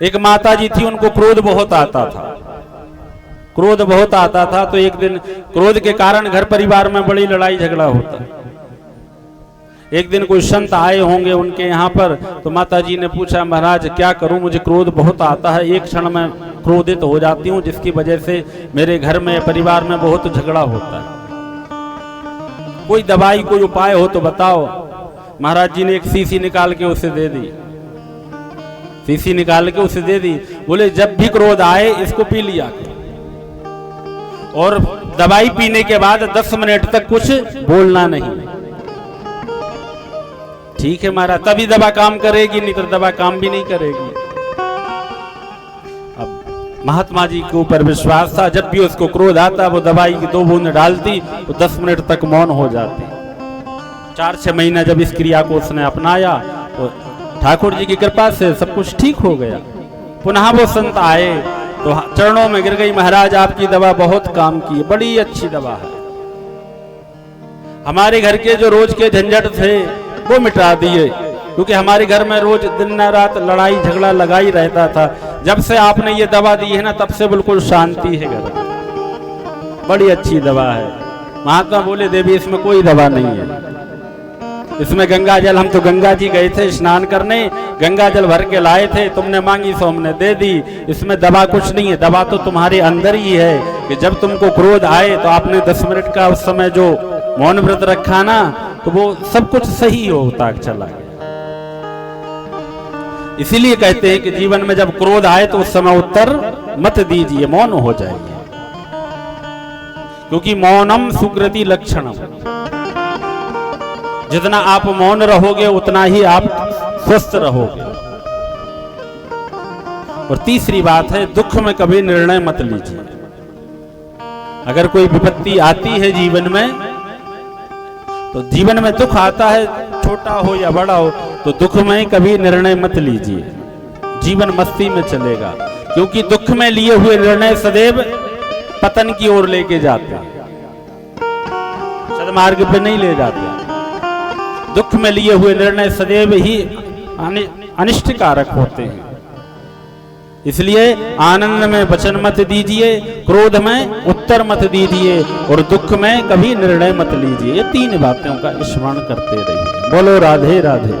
एक माता जी थी, उनको क्रोध बहुत आता था, क्रोध बहुत आता था। तो एक दिन क्रोध के कारण घर परिवार में बड़ी लड़ाई झगड़ा होता। एक दिन कोई संत आए होंगे उनके यहाँ पर, तो माता जी ने पूछा, महाराज क्या करूं, मुझे क्रोध बहुत आता है, एक क्षण में क्रोधित हो जाती हूँ, जिसकी वजह से मेरे घर में परिवार में बहुत झगड़ा होता है, कोई दवाई कोई उपाय हो तो बताओ। महाराज जी ने एक शीशी निकाल के उसे दे दी, शीशी निकाल के उसे दे दी। बोले जब भी क्रोध आए इसको पी लिया, और दवाई पीने के बाद 10 मिनट तक कुछ बोलना नहीं। ठीक है महाराज, तभी दवा काम करेगी, नहीं तो दवा काम भी नहीं करेगी। अब महात्मा जी के ऊपर विश्वास था, जब भी उसको क्रोध आता वो दवाई की 2 बूंद डालती तो 10 मिनट तक मौन हो जाती। 4-6 महीना जब इस क्रिया को उसने अपनाया तो ठाकुर जी की कृपा से सब कुछ ठीक हो गया। पुनः वो संत आए तो चरणों में गिर गई, महाराज आपकी दवा बहुत काम की, बड़ी अच्छी दवा है, हमारे घर के जो रोज के झंझट थे वो मिटा दिए, क्योंकि हमारे घर में रोज दिन रात लड़ाई झगड़ा लगा ही रहता था। जब से आपने ये दवा दी है ना, तब से बिल्कुल शांति है घर में, बड़ी अच्छी दवा है। महात्मा बोले, देवी इसमें कोई दवा नहीं है, इसमें गंगा जल, हम तो गंगा जी गए थे स्नान करने, गंगा जल भर के लाए थे, तुमने मांगी सो हमने दे दी, इसमें दवा कुछ नहीं है, दवा तो तुम्हारे अंदर ही है कि जब तुमको क्रोध आए तो आपने 10 मिनट का उस समय जो मौन व्रत रखा ना, तो वो सब कुछ सही होता चला गया। इसीलिए कहते हैं कि जीवन में जब क्रोध आए तो उस समय उत्तर मत दीजिए, मौन हो जाइए, क्योंकि मौनम सुकृति लक्षणम, जितना आप मौन रहोगे उतना ही आप स्वस्थ रहोगे। और तीसरी बात है, दुख में कभी निर्णय मत लीजिए। अगर कोई विपत्ति आती है जीवन में, तो जीवन में दुख आता है, छोटा हो या बड़ा हो, तो दुख में कभी निर्णय मत लीजिए, जीवन मस्ती में चलेगा, क्योंकि दुख में लिए हुए निर्णय सदैव पतन की ओर लेके जाते हैं, सदमार्ग पे नहीं ले जाते। दुख में लिए हुए निर्णय सदैव ही अनिष्टकारक होते हैं। इसलिए आनंद में वचन मत दीजिए, क्रोध में उत्तर मत दीजिए, और दुख में कभी निर्णय मत लीजिए। ये 3 बातों का स्मरण करते रहिए। बोलो राधे राधे।